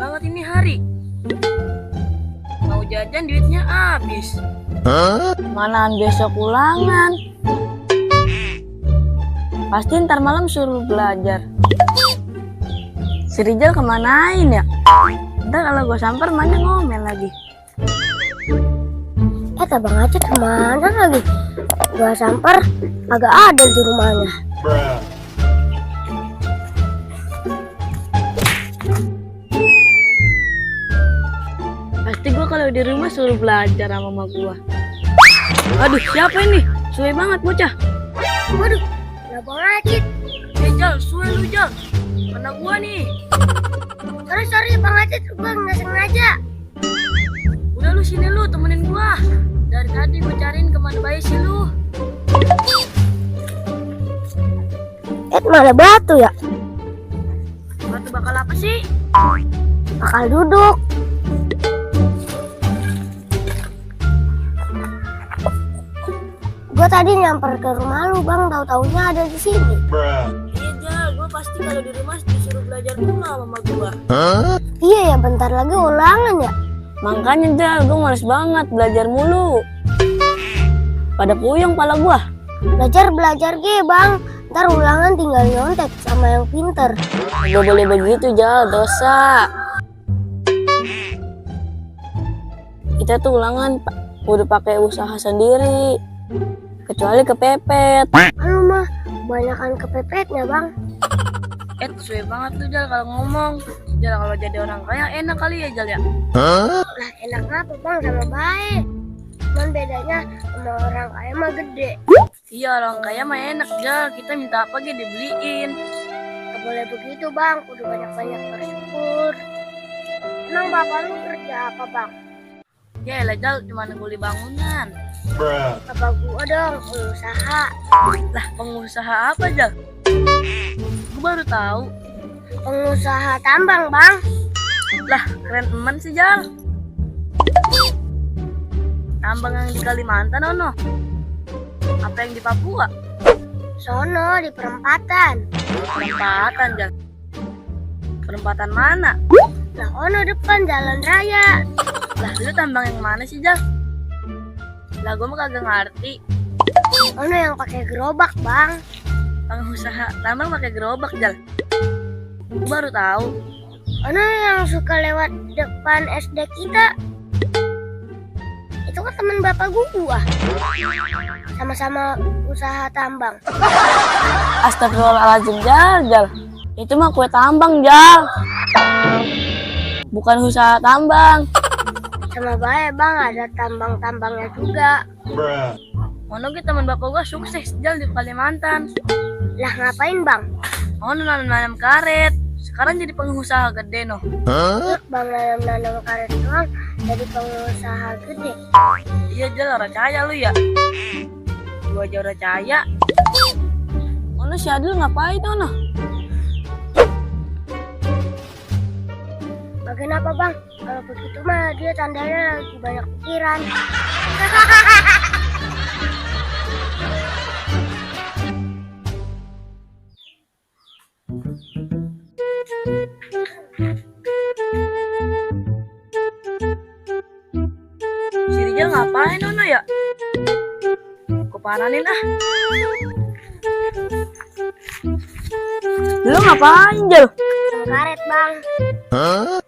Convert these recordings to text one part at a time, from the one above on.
banget ini hari. Mau jajan duitnya habis. Manaan besok ulangan. Pasti ntar malam suruh belajar. Si Rijal kemanain ya? Ntar kalau gue samper mana ngomel lagi. Bang Acit kemana lagi? Gua samper agak ada di rumahnya. Pasti gue kalau di rumah suruh belajar sama mama gue. Aduh, siapa ini? Suwe banget bocah. Waduh, ya Bang Acit. Jal, suwe lu Jal. Mana gua nih? Sorry Bang Acit, gua nggak sengaja. Udah lu sini lu temenin gua. Dari tadi gua cariin kemana bayi sih lu. Malah batu ya? Batu bakal apa sih? Bakal duduk. Gua tadi nyamper ke rumah lu Bang, tahu-taunya ada di sini. Iya Jal, gua pasti kalau di rumah disuruh belajar mulu sama mama gua. Iya ya, bentar lagi ulangan ya. Makanya Jal, gue males banget belajar mulu. Pada puyeng pala gue. Belajar Bang. Ntar ulangan tinggal nyontek sama yang pinter. Gak boleh begitu Jal, dosa. Kita tuh ulangan udah pakai usaha sendiri. Kecuali kepepet. Anu mah, kebanyakan kepepetnya Bang. Suwe banget tuh Jal kalau ngomong. Jal kalau jadi orang kaya enak kali ya Jal ya. Lah enak apa Bang, sama baik. Cuman bedanya sama orang kaya mah gede. Iya orang kaya mah enak Jal. Kita minta apa gitu dibeliin. Gak boleh begitu Bang, udah banyak-banyak bersyukur. Emang bapak lu kerja apa Bang? Ya elah Jal, cuma ngguli bangunan. Bapak gua dong, usaha. Lah pengusaha apa Jal? Gue baru tahu. Pengusaha tambang Bang. Lah keren eman sih Jal. Tambang yang di Kalimantan ono. Apa yang di Papua? Sono di perempatan. Perempatan Jal. Perempatan mana? Nah ono depan jalan raya. Lah lu tambang yang mana sih Jal? Lah gue mah kagak ngerti. Ono yang pakai gerobak Bang. Pengusaha tambang pakai gerobak Jal. Gue baru tahu. Ono yang suka lewat depan SD kita. Itu kan teman bapak gua. Sama-sama usaha tambang. Astagfirullahaladzim Jal. Itu mah kue tambang Jal. Bukan usaha tambang. Sama baik Bang, ada tambang-tambangnya juga. Ono gitu teman bapak gue sukses Jal di Kalimantan. Lah ngapain Bang? Ono nanam karet. Sekarang jadi pengusaha gede noh. Bang nanam karet doang jadi pengusaha gede. Iya Jal, orang caya lu ya. Gua aja orang caya. Ono si Adil ngapain ono? Bagian apa Bang? Kalau begitu mah dia tandanya lagi banyak pikiran. Si Rijal ngapain ono ya? Kupananin ah. Lu ngapain Jal? Nanam karet Bang.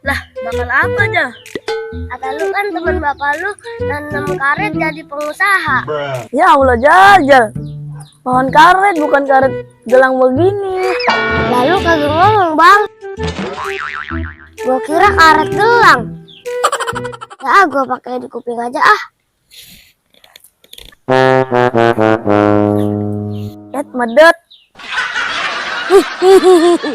Lah bakal apa Jal? Kata lu kan teman bapak lu nanam karet jadi pengusaha. Ya Allah Jal. Pohon karet bukan karet gelang begini. Lalu kagak ngomong Bang. Gua kira karet gelang. Ya gua pakai di kuping aja ah. Medet. Hihihi.